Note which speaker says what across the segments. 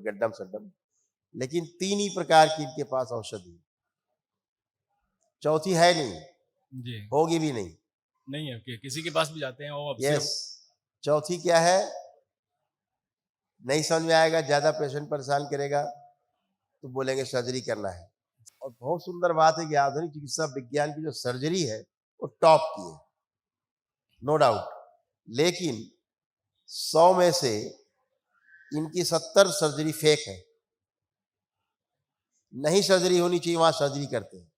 Speaker 1: गड्डम सड्डम, लेकिन 3 ही प्रकार की इनके पास औषधि है। चौथी है नहीं,
Speaker 2: जी
Speaker 1: होगी भी नहीं।
Speaker 2: नहीं है कि किसी के पास भी जाते हैं वो अब
Speaker 1: यस,
Speaker 2: सिर्फ
Speaker 1: चौथी क्या है? नहीं समझ में आएगा, ज्यादा पेशेंट परेशान करेगा तो बोलेंगे सर्जरी करना है। और बहुत सुंदर बात है कि आधुनिक चिकित्सा विज्ञान की जो सर्जरी है वो टॉप की है, नो डाउट। लेकिन 100 में से इनकी 70 सर्जरी फेक है। नहीं सर्जरी होनी चाहिए वहां सर्जरी करते हैं।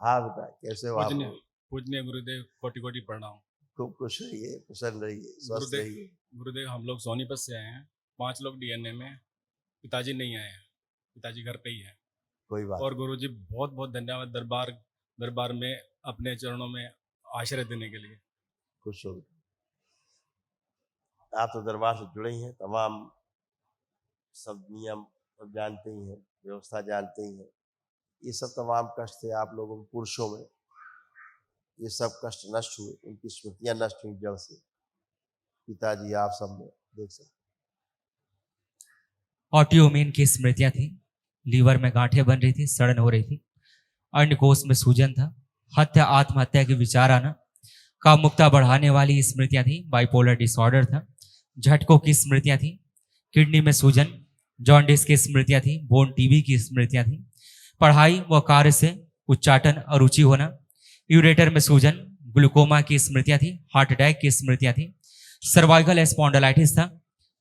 Speaker 1: हाँ बेटा, कैसे हो आप
Speaker 2: पूजनीय
Speaker 1: लोग?
Speaker 2: पूजनीय गुरुदेव कोटि कोटि प्रणाम।
Speaker 1: खूब खुश रहिए, प्रसन्न रहिए, स्वस्थ
Speaker 2: गुरुदेव
Speaker 1: रहिए।
Speaker 2: गुरुदेव हम लोग सोनीपत से आए हैं, 5 लोग डीएनए में। पिताजी नहीं आए हैं, पिताजी घर पे ही है।
Speaker 1: कोई बात
Speaker 2: और गुरुजी बहुत बहुत धन्यवाद दरबार दरबार में अपने चरणों में आश्रय देने के लिए।
Speaker 1: खुश हो। आप तो दरबार से जुड़े ही हैं, तमाम सब नियम सब जानते ही हैं, व्यवस्था जानते ही हैं। ये सब तमाम कष्ट थे आप लोगों के पुरुषों में, ये सब कष्ट नष्ट हुए, उनकी स्मृतियां नष्ट हुई जड़ से। पिताजी आप सब में देख सकते।
Speaker 3: ऑटियोमिन की स्मृतियां थी, लीवर में गांठें बन रही थी, सड़न हो रही थी, अंडकोश में सूजन था, हत्या आत्महत्या के विचार आना, कामुकता बढ़ाने वाली स्मृतियां थी, बाइपोलर डिसऑर्डर था, झटकों की स्मृतियां थी, किडनी में सूजन, जॉन्डिस की स्मृतियां थी, बोन टीबी की स्मृतियां थी, पढ़ाई व कार्य से उच्चाटन अरुचि होना, यूरेटर में सूजन, ग्लूकोमा की स्मृतियां थी, हार्ट अटैक की स्मृतियां थी, सर्वाइकल स्पॉन्डिलाइटिस था,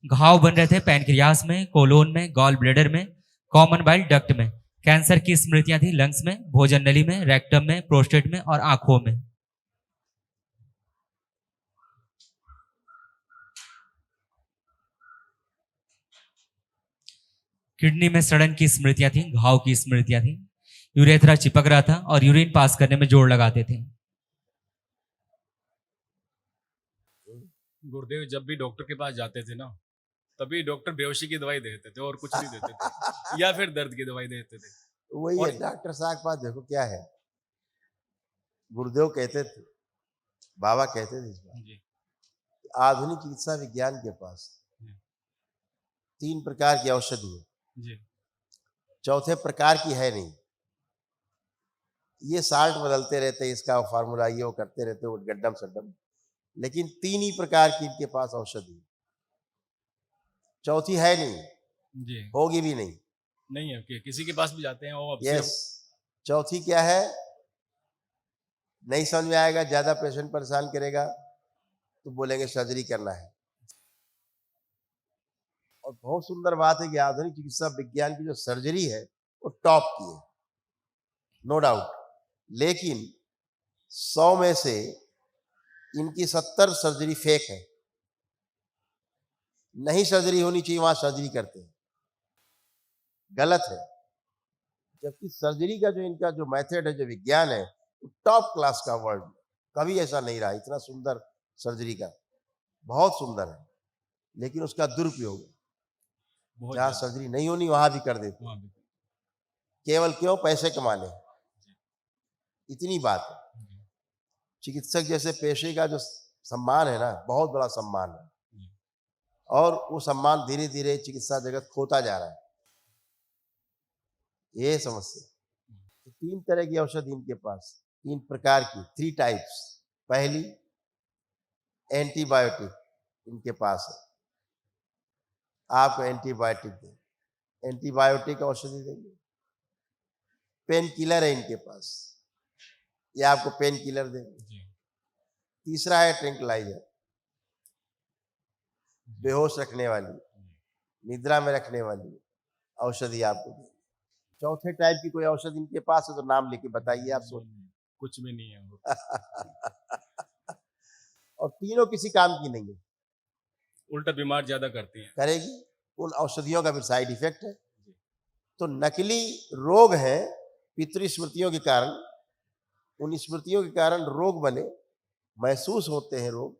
Speaker 3: घाव बन रहे थे पैनक्रियास में, कोलोन में, गॉल ब्लेडर में, कॉमन बाइल डक्ट में, कैंसर की स्मृतियां थी लंग्स में, भोजन नली में, रेक्टम में, प्रोस्टेट में और आंखों में। किडनी में सड़न की स्मृतियां थी, घाव की स्मृतियां थी, यूरेथ्रा चिपक रहा था और यूरिन पास करने में जोर लगाते थे।
Speaker 2: गुरुदेव जब भी डॉक्टर के पास जाते थे ना, तभी डॉक्टर बेहोशी की दवाई देते थे और कुछ नहीं देते थे या फिर दर्द की दवाई देते थे।
Speaker 1: वही
Speaker 2: और
Speaker 1: है, डॉक्टर साहब के पास देखो क्या है। गुरुदेव कहते थे, बाबा कहते थे इस बात,
Speaker 2: जी
Speaker 1: आधुनिक चिकित्सा विज्ञान के पास
Speaker 2: जी
Speaker 1: 3 प्रकार की औषधि है,
Speaker 2: जी
Speaker 1: चौथे प्रकार की है नहीं। ये साल्ट बदलते रहते हैं, इसका फार्मूला ये वो करते रहते हैं, गड्डम सड्डम, लेकिन 3 ही प्रकार की इनके पास औषधि है। चौथी है नहीं,
Speaker 2: जी
Speaker 1: होगी भी नहीं।
Speaker 2: नहीं है कि किसी के पास भी जाते हैं वो अब
Speaker 1: यस,
Speaker 2: सिर्फ
Speaker 1: चौथी क्या है? नहीं समझ में आएगा, ज्यादा पेशेंट परेशान करेगा तो बोलेंगे सर्जरी करना है। और बहुत सुंदर बात है कि आधुनिक चिकित्सा विज्ञान की जो सर्जरी है वो टॉप की है, नो डाउट। लेकिन 100 में से इनकी 70 सर्जरी फेक है। नहीं सर्जरी होनी चाहिए वहां सर्जरी करते हैं, गलत है। जबकि सर्जरी का जो इनका जो मेथड है, जो विज्ञान है, वो टॉप क्लास का वर्ल्ड में कभी ऐसा नहीं रहा। इतना सुंदर सर्जरी का, बहुत सुंदर है, लेकिन उसका दुरुपयोग है।
Speaker 2: बहुत
Speaker 1: जहां
Speaker 2: ज्यादा
Speaker 1: सर्जरी नहीं होनी वहां भी कर देते,
Speaker 2: वहाँ भी।
Speaker 1: केवल क्यों? पैसे कमाने। इतनी बात है। चिकित्सक जैसे पेशे का जो सम्मान है ना, बहुत बड़ा सम्मान है, और वो सम्मान धीरे धीरे चिकित्सा जगत खोता जा रहा है। ये समस्या। तो 3 तरह की औषधि इनके पास, 3 प्रकार की, 3 टाइप्स। पहली एंटीबायोटिक इनके पास है, आपको एंटीबायोटिक देंगे, एंटीबायोटिक औषधि देंगे। पेन किलर है इनके पास, ये आपको पेन किलर देंगे। तीसरा है ट्रैंक्विलाइजर, बेहोश रखने वाली, निद्रा में रखने वाली औषधि आपको देंगे। चौथे टाइप की कोई औषधि इनके पास है तो नाम लेके बताइए आप। सोच
Speaker 2: कुछ भी नहीं है वो।
Speaker 1: और तीनों किसी काम की नहीं है।
Speaker 2: उल्टा बीमार ज्यादा करती हैं।
Speaker 1: करेगी, उन औषधियों का फिर साइड इफेक्ट है। तो नकली रोग है पितृ स्मृतियों के कारण, उन स्मृतियों के कारण रोग बने, महसूस होते हैं रोग,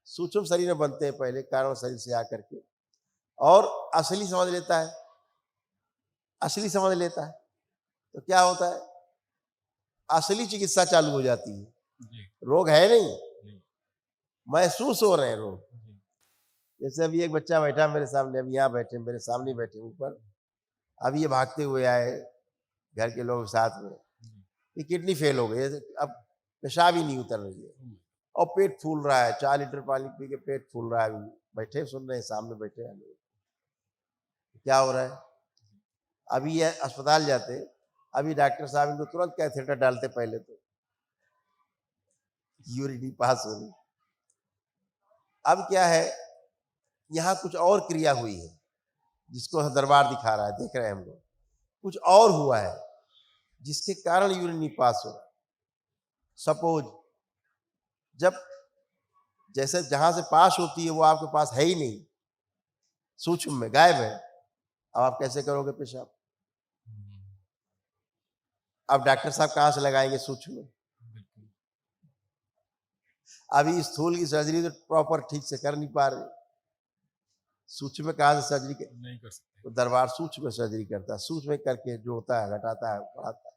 Speaker 1: सूक्ष्म शरीर में बनते हैं पहले कारण शरीर से आकर के, और असली समझ लेता है, असली समझ लेता है तो क्या होता है? असली चिकित्सा चालू हो जाती है।
Speaker 2: जी
Speaker 1: रोग है नहीं, महसूस हो रहे हैं रोग।
Speaker 2: जी,
Speaker 1: जैसे अभी एक बच्चा बैठा मेरे सामने, अभी यहाँ बैठे मेरे सामने बैठे ऊपर, अभी ये भागते हुए आए घर के लोग साथ में,
Speaker 2: जी,
Speaker 1: ये किडनी फेल हो गई है, अब पेशाब ही नहीं उतर रही है
Speaker 2: हम्म,
Speaker 1: और पेट फूल रहा है, 4 लीटर पानी पी के पेट फूल रहा है। अभी बैठे सुन रहे हैं, सामने बैठे हैं लोग। क्या हो रहा है? अभी ये अस्पताल जाते, अभी डॉक्टर साहब इनको तुरंत कैथेटर डालते, पहले तो यूरिन नहीं पास हो रही। अब क्या है, यहाँ कुछ और क्रिया हुई है जिसको दरबार दिखा रहा है, देख रहे हैं हम लोग, कुछ और हुआ है जिसके कारण यूरिन नहीं पास हो रहा। सपोज जब जैसे जहां से पास होती है वो आपके पास है ही नहीं, सूक्ष्म में गायब है, अब आप कैसे करोगे पेशाब? अब डॉक्टर साहब कहाँ से लगाएंगे सूक्ष्म में?
Speaker 2: बिल्कुल,
Speaker 1: अभी स्थूल की सर्जरी तो प्रॉपर ठीक से कर नहीं पा रहे, सूक्ष्म में कहाँ से सर्जरी कर?
Speaker 2: नहीं कर सकते।
Speaker 1: तो दरबार सूक्ष्म में सर्जरी करता है, सूक्ष्म में करके जो होता है घटाता है, बढ़ाता है।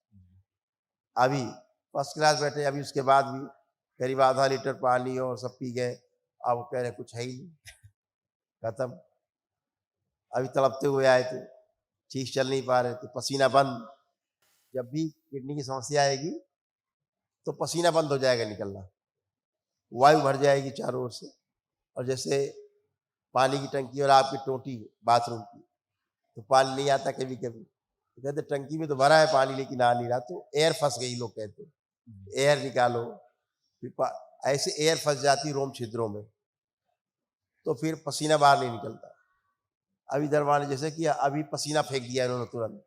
Speaker 1: अभी फर्स्ट क्लास बैठे, अभी उसके बाद भी करीब आधा लीटर पानी और सब पी गए, अब वो कह रहे कुछ है ही नहीं, खत्म। अभी तड़पते हुए आए थे, ठीक चल नहीं पा रहे थे, पसीना बंद। जब भी किडनी की समस्या आएगी तो पसीना बंद हो जाएगा निकलना, वायु भर जाएगी चारों ओर से, और जैसे पानी की टंकी और आपकी टोटी बाथरूम की, तो पानी नहीं आता कभी कभी, तो कहते टंकी में तो भरा है पानी लेकिन आ नहीं रहा, तो एयर फंस गई, लोग कहते एयर निकालो, फिर ऐसे एयर फंस जाती रोम छिद्रों में, तो फिर पसीना बाहर नहीं निकलता। अभी दरबार ने जैसे किया, अभी पसीना फेंक दिया इन्होंने तुरंत।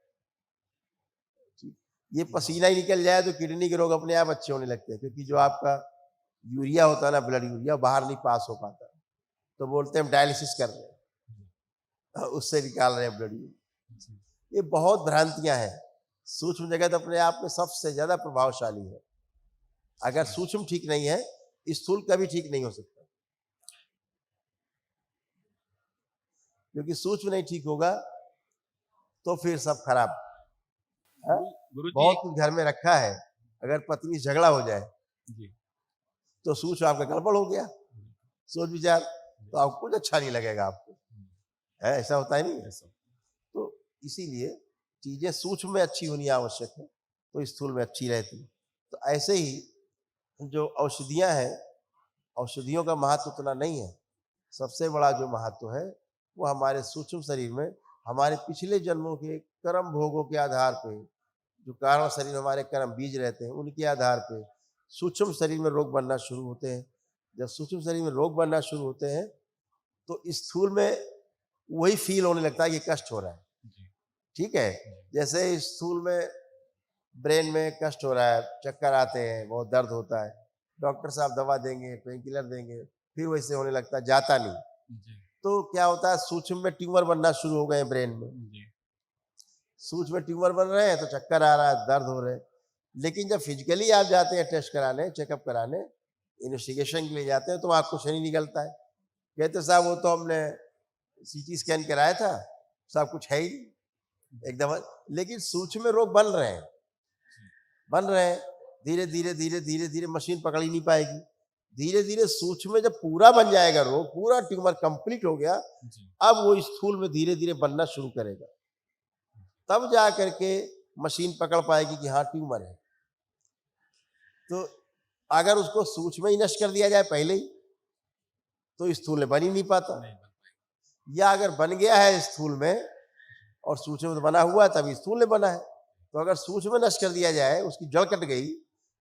Speaker 1: ये पसीना ही निकल जाए तो किडनी के रोग अपने आप अच्छे होने लगते हैं, क्योंकि जो आपका यूरिया होता है ना, ब्लड यूरिया, बाहर नहीं पास हो पाता, तो बोलते हैं हम डायलिसिस कर रहे हैं, उससे निकाल रहे हैं ब्लड यूरिया। ये बहुत भ्रांतियां हैं। सूक्ष्म जगत अपने आप में सबसे ज्यादा प्रभावशाली है। अगर सूक्ष्म ठीक नहीं है, स्थूल कभी ठीक नहीं हो सकता, क्योंकि सूक्ष्म नहीं ठीक होगा तो फिर सब खराब।
Speaker 2: गुरु जी
Speaker 1: बहुत कुछ घर में रखा है, अगर पत्नी से झगड़ा हो जाए
Speaker 2: जी,
Speaker 1: तो सूक्ष्म आपका गड़बड़ हो गया, सोच विचार, तो आपको कुछ अच्छा नहीं लगेगा आपको, है ऐसा होता है नहीं?
Speaker 2: ऐसा
Speaker 1: तो इसीलिए चीजें सूक्ष्म में अच्छी होनी आवश्यक है, तो स्थूल में अच्छी रहती। तो ऐसे ही जो औषधियां हैं, औषधियों का महत्व उतना नहीं है। सबसे बड़ा जो महत्व है वो हमारे सूक्ष्म शरीर में, हमारे पिछले जन्मों के कर्म भोगों के आधार पे, जो कारण शरीर हमारे कर्म बीज रहते हैं, उनके आधार पे सूक्ष्म शरीर में रोग बनना शुरू होते हैं। जब सूक्ष्म शरीर में रोग बनना शुरू होते हैं तो स्थूल में वही फील होने लगता है कि कष्ट हो रहा है।
Speaker 2: जी,
Speaker 1: ठीक है, जैसे स्थूल में ब्रेन में कष्ट हो रहा है, चक्कर आते हैं, बहुत दर्द होता है, डॉक्टर साहब दवा देंगे, पेन किलर देंगे, फिर वैसे होने लगता है, जाता नहीं।
Speaker 2: जी,
Speaker 1: तो क्या होता है, सूक्ष्म में ट्यूमर बनना शुरू हो गए ब्रेन में,
Speaker 2: जी,
Speaker 1: सूक्ष्म में ट्यूमर बन रहे हैं तो चक्कर आ रहा है, दर्द हो रहे हैं। लेकिन जब फिजिकली आप जाते हैं टेस्ट कराने, चेकअप कराने, इन्वेस्टिगेशन के लिए जाते हैं, तो वहाँ कुछ नहीं निकलता है, कहते साहब वो तो हमने सीटी स्कैन कराया था, सब कुछ है ही एकदम। लेकिन सूक्ष्म में रोग बन रहे हैं, बन रहे हैं, धीरे धीरे धीरे धीरे धीरे मशीन पकड़ ही नहीं पाएगी। धीरे धीरे सूक्ष्म में जब पूरा बन जाएगा रोग, पूरा ट्यूमर कंप्लीट हो गया,
Speaker 2: जी,
Speaker 1: अब वो स्थूल में धीरे धीरे बनना शुरू करेगा, तब जा करके मशीन पकड़ पाएगी कि हाँ ट्यूमर है। तो अगर उसको सूक्ष्म ही नष्ट कर दिया जाए पहले ही, तो स्थूल में बन ही नहीं पाता।
Speaker 2: नहीं बन
Speaker 1: या अगर बन गया है स्थूल में और सूक्ष्म में बना हुआ है, तभी स्थूल में बना है, तो अगर सूक्ष्म में नष्ट कर दिया जाए, उसकी जड़ कट गई,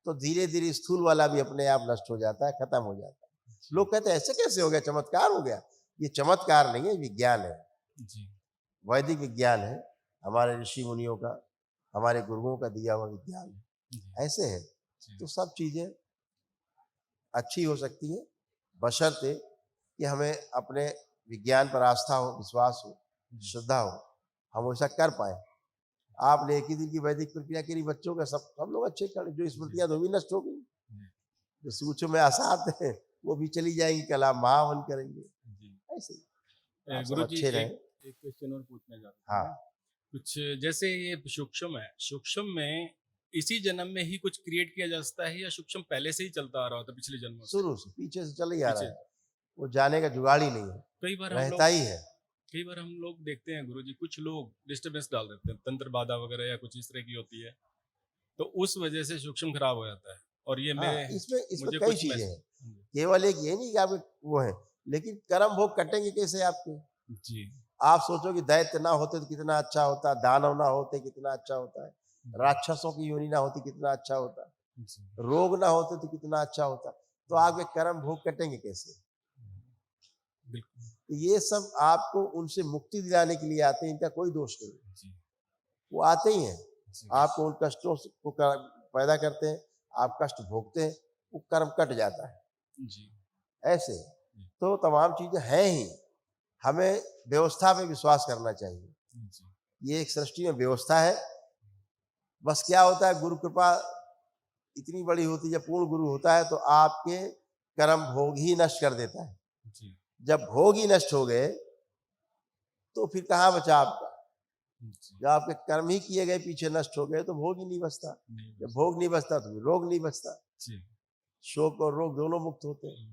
Speaker 1: तो धीरे धीरे स्थूल वाला भी अपने आप नष्ट हो जाता है, खत्म हो जाता है। लोग कहते हैं ऐसे कैसे हो गया, चमत्कार हो गया। ये चमत्कार नहीं है, विज्ञान है,
Speaker 2: जी,
Speaker 1: वैदिक विज्ञान है, हमारे ऋषि मुनियों का, हमारे गुरुओं का दिया हुआ विज्ञान है,
Speaker 2: जी,
Speaker 1: ऐसे है।
Speaker 2: जी,
Speaker 1: तो सब चीजें अच्छी हो सकती हैं, बशर्ते कि हमें अपने विज्ञान पर आस्था हो, विश्वास हो, श्रद्धा हो, हम वैसा कर पाए। आपने एक ही दिन की वैदिक प्रक्रिया करी, बच्चों का सब लोग अच्छे कर, जो स्मृतियां तो भी नष्ट हो गई, जो सूक्ष्म में आसात है वो भी चली जाएंगी, कल आप महावन करेंगे।
Speaker 2: जी।
Speaker 1: ऐसे ही आप सब
Speaker 2: गुरु जी
Speaker 1: अच्छे रहें।
Speaker 2: एक क्वेश्चन और पूछना चाहता
Speaker 1: हाँ,
Speaker 2: हूँ। कुछ जैसे ये सूक्ष्म है, सूक्ष्म में इसी जन्म में ही कुछ क्रिएट किया जा सकता है या सूक्ष्म पहले से ही चलता आ रहा होता है पिछले जन्मों से?
Speaker 1: शुरू से पीछे से चल ही आ रहा
Speaker 2: पीछे
Speaker 1: है, वो जाने का जुगाड़ ही नहीं है,
Speaker 2: कई बार हम
Speaker 1: रहता
Speaker 2: लोग
Speaker 1: ही है।
Speaker 2: कई बार हम लोग देखते हैं गुरुजी, कुछ लोग डिस्टरबेंस डाल देते हैं, तंत्र बाधा वगैरह या कुछ इस तरह की होती है, तो उस वजह से सूक्ष्म खराब हो जाता है। और ये
Speaker 1: हाँ,
Speaker 2: मैं
Speaker 1: इसमें
Speaker 2: मुझे
Speaker 1: कई
Speaker 2: कुछ
Speaker 1: चीजें
Speaker 2: मैसेज
Speaker 1: हैं, केवल एक ये नहीं कि आप वो है, लेकिन कर्म भोग कटेंगे कैसे आपके?
Speaker 2: जी
Speaker 1: आप सोचो कि दैत्य ना होते तो कितना अच्छा होता, दानव ना होते कितना अच्छा होता है, राक्षसों की योनि ना होती कितना अच्छा होता,
Speaker 2: जी
Speaker 1: रोग ना होते तो कितना अच्छा होता। तो आपके कर्म भोग कटेंगे कैसे?
Speaker 2: बिल्कुल
Speaker 1: तो ये सब आपको उनसे मुक्ति दिलाने के लिए आते हैं, इनका कोई दोष नहीं है।
Speaker 2: जी
Speaker 1: वो आते ही हैं,
Speaker 2: जी
Speaker 1: आपको उन कष्टों को पैदा करते हैं, आप कष्ट भोगते हैं, वो कर्म कट जाता है।
Speaker 2: जी
Speaker 1: ऐसे तो तमाम चीजें हैं ही, हमें व्यवस्था पे विश्वास करना चाहिए।
Speaker 2: जी
Speaker 1: ये एक सृष्टि में व्यवस्था है। बस क्या होता है, गुरु कृपा इतनी बड़ी होती है, जब पूर्ण गुरु होता है तो आपके कर्म भोग ही नष्ट कर देता है।
Speaker 2: जी
Speaker 1: जब भोग ही नष्ट हो गए तो फिर कहाँ बचा आपका?
Speaker 2: जी
Speaker 1: जब आपके कर्म ही किए गए पीछे नष्ट हो गए तो भोग ही नहीं बचता।
Speaker 2: नहीं
Speaker 1: जब भोग नहीं बचता तो फिर रोग नहीं बचता,
Speaker 2: जी
Speaker 1: शोक और रोग दोनों मुक्त होते हैं।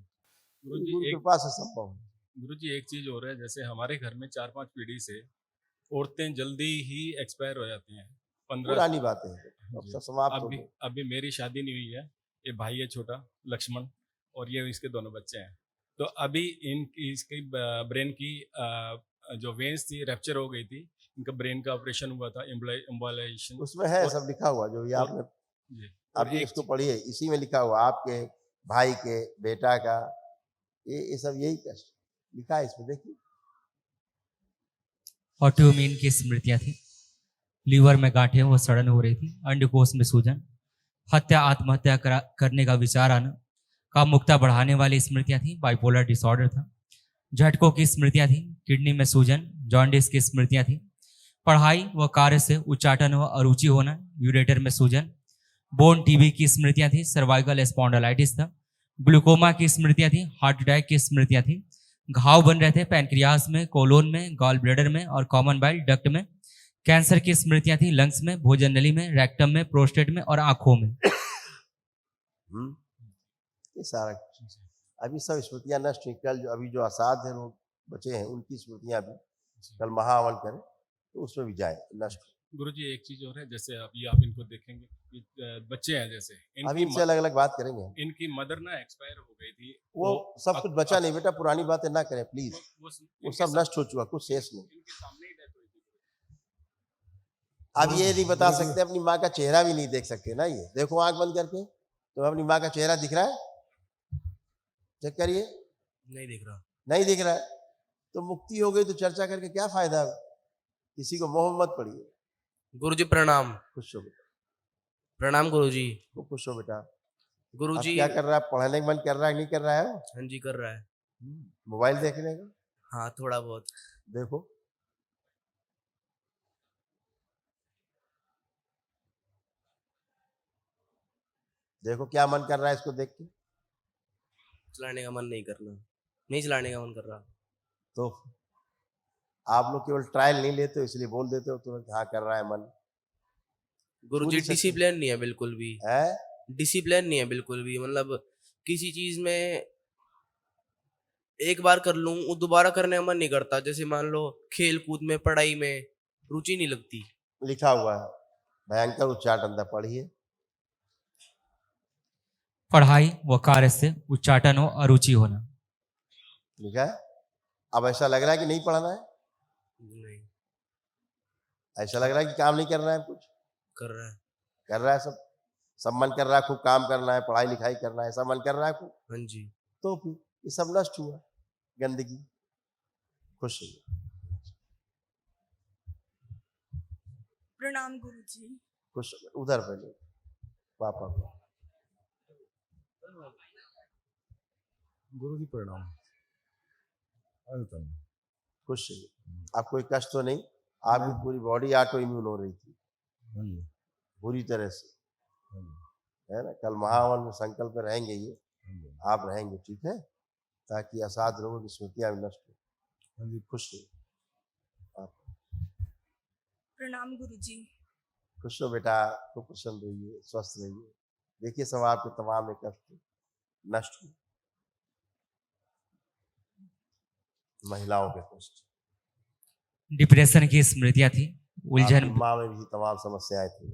Speaker 2: गुरु
Speaker 1: ये
Speaker 2: जी
Speaker 1: गुरु
Speaker 2: एक
Speaker 1: कृपा से संभव है।
Speaker 2: गुरु जी एक चीज और है, जैसे हमारे घर में 4-5 पीढ़ी से औरतें जल्दी ही एक्सपायर हो जाती हैं, 15
Speaker 1: पुरानी बातें हैं, अब
Speaker 2: जी
Speaker 1: सब समाप्त हो
Speaker 2: अभी
Speaker 1: गए।
Speaker 2: अभी मेरी शादी नहीं हुई है, ये भाई है छोटा लक्ष्मण, और ये इसके दोनों बच्चे हैं। तो अभी इसकी ब्रेन की जो वेन्स थी रैप्चर हो गई थी, इनका ब्रेन का ऑपरेशन हुआ था, एम्बोलाइजेशन।
Speaker 1: उसमें है
Speaker 2: और
Speaker 1: सब लिखा हुआ जो ये
Speaker 2: और
Speaker 1: आपने
Speaker 2: जी और
Speaker 1: अभी
Speaker 2: एक
Speaker 1: इसको पढ़िए, इसी में लिखा हुआ आपके भाई के बेटा का, ये सब यही कष्ट लिखा है इसमें, देखिए।
Speaker 3: ऑटोइम्यून की स्मृतियां थी, लीवर में गांठें व सड़न हो रही थी, अंडकोश में सूजन, हत्या आत्महत्या करने का विचार आना, कामुकता बढ़ाने वाली स्मृतियां थी, बाइपोलर डिसऑर्डर था, झटकों की स्मृतियां थी, किडनी में सूजन, जॉन्डिस की स्मृतियां थी, पढ़ाई व कार्य से उच्चाटन व अरुचि होना, यूरेटर में सूजन, बोन टीबी की स्मृतियां थी, सर्वाइकल स्पॉन्डिलाइटिस था, ग्लूकोमा की स्मृतियां थी, हार्ट अटैक की स्मृतियां थी, घाव बन रहे थे पैनक्रियास में, कोलोन में, गॉल ब्लैडर में और कॉमन बाइल डक्ट में, कैंसर की स्मृतियां थी लंग्स में, भोजन नली में, रेक्टम में, प्रोस्टेट में और आंखों में।
Speaker 1: ये सारा कुछ अभी सब स्मृतियां नष्ट हुई। कल जो अभी जो असाध्य लोग बचे हैं उनकी स्मृतियां भी कल महाअमल करें तो उसमें भी जाए नष्ट।
Speaker 2: गुरु जी एक चीज और है, जैसे अभी आप इनको देखेंगे, ये बच्चे हैं, जैसे
Speaker 1: अभी इनसे अलग अलग बात करेंगे हम।
Speaker 2: इनकी मदर ना एक्सपायर हो गई थी,
Speaker 1: वो सब कुछ बचा नहीं बेटा, पुरानी बातें ना करें प्लीज, वो
Speaker 2: इनके
Speaker 1: सब नष्ट हो चुका, कुछ शेष नहीं।
Speaker 2: इनके सामने ही डेथ हुई थी।
Speaker 1: अब ये नहीं बता सकते, अपनी माँ का चेहरा भी नहीं देख सकते ना। ये देखो आंख बंद करके, तो अपनी माँ का चेहरा दिख रहा है? चेक करिए,
Speaker 4: नहीं दिख रहा।
Speaker 1: नहीं दिख रहा है तो मुक्ति हो गई तो चर्चा करके क्या फायदा है? किसी को मोह मत पड़िए।
Speaker 4: गुरुजी प्रणाम।
Speaker 1: खुश हो बेटा,
Speaker 4: प्रणाम गुरुजी।
Speaker 1: खूब खुश हो बेटा। अब
Speaker 4: गुरुजी
Speaker 1: क्या कर रहा है? पढ़ने का मन कर रहा है नहीं कर रहा है?
Speaker 4: हाँ जी कर रहा है।
Speaker 1: मोबाइल देखने का
Speaker 4: हाँ थोड़ा बहुत।
Speaker 1: देखो, देखो क्या मन कर रहा है इसको देख के।
Speaker 4: चलाने का मन नहीं करना, नहीं चलाने का मन कर रहा।
Speaker 1: तो आप लोग केवल ट्रायल नहीं लेते हो इसलिए बोल देते हो तुरंत हाँ कर रहा है मन।
Speaker 4: गुरुजी
Speaker 1: पूरी शक्ति-
Speaker 4: डिसिप्लिन नहीं है बिल्कुल भी।
Speaker 1: है
Speaker 4: डिसिप्लिन नहीं है बिल्कुल भी, मतलब किसी चीज में एक बार कर लूं वो दोबारा करने का मन नहीं करता। जैसे मान लो खेल कूद में, पढ़ाई में रुचि नहीं लगती।
Speaker 1: लिखा हुआ है, भयंकर उच्चाटन था, पढ़िए।
Speaker 3: पढ़ाई व कार्य से उच्चाटन व अरुचि होना।
Speaker 1: लिखा है। अब ऐसा लग रहा है कि नहीं पढ़ना है?
Speaker 4: नहीं
Speaker 1: ऐसा लग रहा है कि काम नहीं करना है? कुछ
Speaker 4: कर रहा है।
Speaker 1: कर रहा है, सब सब मन कर रहा है, खूब काम करना है, पढ़ाई लिखाई करना है, सब मन कर रहा है खूब।
Speaker 4: हाँ जी।
Speaker 1: तो फिर ये सब नष्ट हुआ, गंदगी। खुश रहिए,
Speaker 5: प्रणाम गुरुजी।
Speaker 1: खुश रहिए। उधर पहले पापा को।
Speaker 6: गुरु जी प्रणाम।
Speaker 1: खुश रहिए, आप कोई कष्ट तो नहीं? आपकी पूरी बॉडी ऑटो इम्यून हो रही थी पूरी तरह से, है ना? कल महाअमल में संकल्प में रहेंगे ये, आप रहेंगे, ठीक है? ताकि असाध लोगों की स्मृतियां भी नष्ट हो। खुश रहिए।
Speaker 5: प्रणाम गुरुजी।
Speaker 1: खुश हो बेटा, खूब प्रसन्न रहिए, स्वस्थ रहिए। देखिए सब आपके तमाम एक कष्ट नष्ट हुए। महिलाओं के कष्ट,
Speaker 3: डिप्रेशन की स्मृतियां थी,
Speaker 1: आपकी
Speaker 3: उलझन।
Speaker 1: माँ में भी तमाम समस्याएं थी।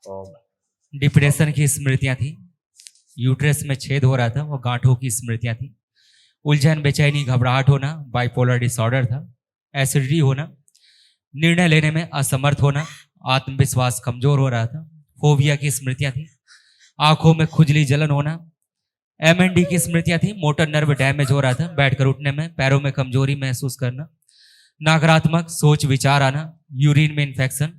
Speaker 1: और
Speaker 3: डिप्रेशन की स्मृतियां थी, यूट्रस में छेद हो रहा था, वो गांठों की स्मृतियां थी। उलझन, बेचैनी, घबराहट होना, बाइपोलर डिसऑर्डर था। एसिडिटी होना, निर्णय लेने में असमर्थ होना, आत्मविश्वास कमजोर हो रहा था। फोबिया की स्मृतियां थी, आंखों में खुजली, जलन होना। एमएनडी की स्मृतियां थी, मोटर नर्व डैमेज हो रहा था, बैठकर उठने में, पैरों में कमजोरी महसूस करना। नकारात्मक सोच विचार आना, यूरिन में इन्फेक्शन।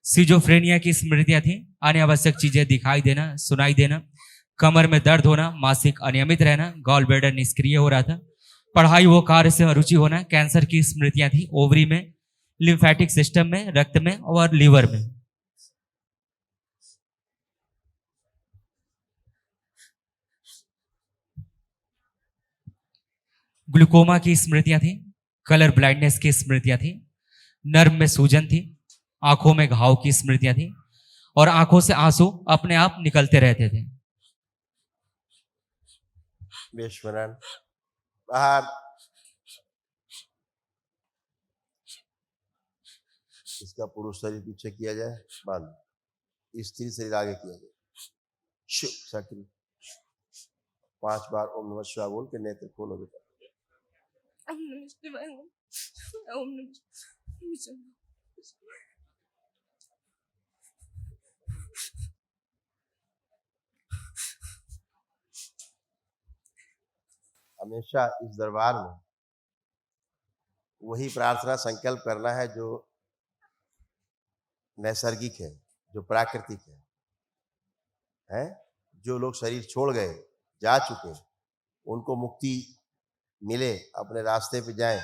Speaker 3: सिजोफ्रेनिया की स्मृतियां थी, अनावश्यक चीजें दिखाई देना, सुनाई देना। कमर में दर्द होना, मासिक अनियमित रहना, गॉल ब्लैडर निष्क्रिय हो रहा था। पढ़ाई व कार्य से अरुचि होना। कैंसर की स्मृतियां थी, ओवरी में, लिम्फेटिक सिस्टम में, रक्त में और लीवर में। ग्लूकोमा की स्मृतियां थी, कलर ब्लाइंडनेस की स्मृतियां थी, नर्व में सूजन थी, आंखों में घाव की स्मृतियां थी और आंखों से आंसू अपने आप निकलते रहते थे।
Speaker 1: विश्वनारायण बाहर। इसका पुरुष शरीर पीछे किया जाए, बांध। स्त्री शरीर आगे किया जाए। शिव सक्रिय 5 बार ओम नमः शिवाय बोल के नेत्र खोलो बेटा।
Speaker 5: ओम नमः शिवाय, ओम नमः शिवाय।
Speaker 1: हमेशा इस दरबार में वही प्रार्थना संकल्प करना है जो नैसर्गिक है, जो प्राकृतिक है? जो लोग शरीर छोड़ गए, जा चुके, उनको मुक्ति मिले, अपने रास्ते पे जाएं।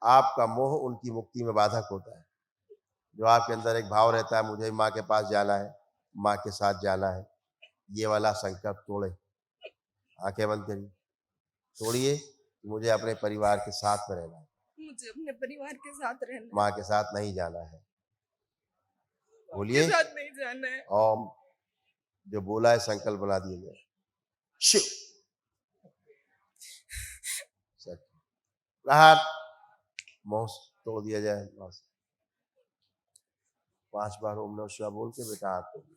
Speaker 1: आपका मोह उनकी मुक्ति में बाधक होता है। जो आपके अंदर एक भाव रहता है, मुझे माँ के पास जाना है, माँ के साथ जाना है, ये वाला संकल्प तोड़े। आंखें बंद करिए, तोड़िए। मुझे अपने परिवार के साथ में रहना है,
Speaker 5: मुझे अपने परिवार के साथ रहना है,
Speaker 1: माँ के साथ नहीं जाना है।
Speaker 5: के
Speaker 1: बोलिए
Speaker 5: साथ नहीं जाना है।
Speaker 1: ओम। जो बोला है संकल्प बना दिए जाए। शिव प्रहार, मोह तोड़ दिया जाए। 5 बार ओम नमः शिवाय बोल के बेटा हाथ तोड़िए।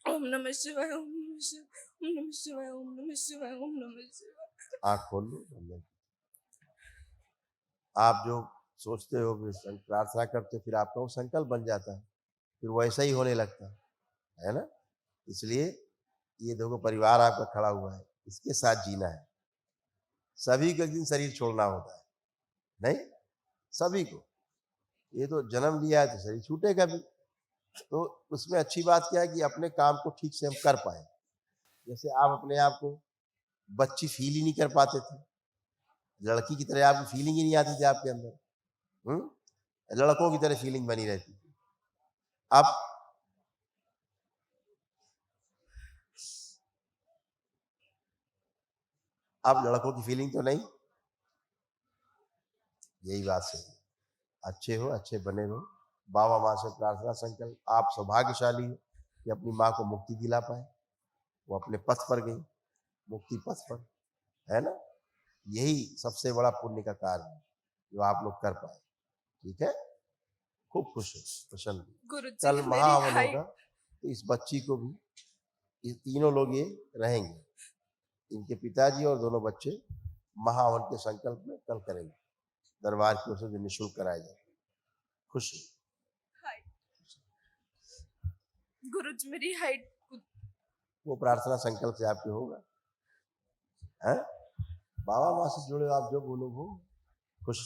Speaker 5: ओम नमः शिवाय, ओम नमः शिवाय, ओम नमः शिवाय, ओम नमः शिवाय, ओम नमः शिवाय।
Speaker 1: आँख खोल लो। आप जो सोचते हो, प्रार्थना करते हो, फिर आपका वो संकल्प बन जाता है, फिर वैसा ही होने लगता है ना। इसलिए ये देखो परिवार आपका खड़ा हुआ है, इसके साथ जीना है। सभी को एक दिन शरीर छोड़ना होता है, नहीं सभी को। ये तो जन्म लिया है तो शरीर छूटेगा भी। तो उसमें अच्छी बात क्या है कि अपने काम को ठीक से हम कर पाए। जैसे आप अपने आप को बच्ची फील ही नहीं कर पाते थे, लड़की की तरह आपकी फीलिंग ही नहीं आती थी आपके अंदर, लड़कों की तरह फीलिंग बनी रहती थी। अब लड़कों की फीलिंग तो नहीं। यही बात सही है। अच्छे हो, अच्छे बने रहो। बाबा माँ से प्रार्थना संकल्प, आप सौभाग्यशाली हो कि अपनी माँ को मुक्ति दिला पाए। वो अपने पथ पर गई, मुक्ति पथ पर, है ना। यही सबसे बड़ा पुण्य का कार्य है जो आप लोग कर पाए। ठीक है, खूब खुश है, प्रसन्न।
Speaker 5: गुरुजी,
Speaker 1: कल
Speaker 5: मेरी
Speaker 1: महाहवन
Speaker 5: हाइट
Speaker 1: होगा तो इस बच्ची को भी, ये तीनों लोग ये रहेंगे, इनके पिताजी और दोनों बच्चे महाहवन के संकल्प में कल करेंगे। दरबार की ओर से जो निःशुल्क कराया जाए। खुश
Speaker 5: गुरुजी, मेरी हाइट
Speaker 1: वो प्रार्थना संकल्प से आपके होगा, है। बाबा माँ से जुड़े आप जो बोलो वो खुश।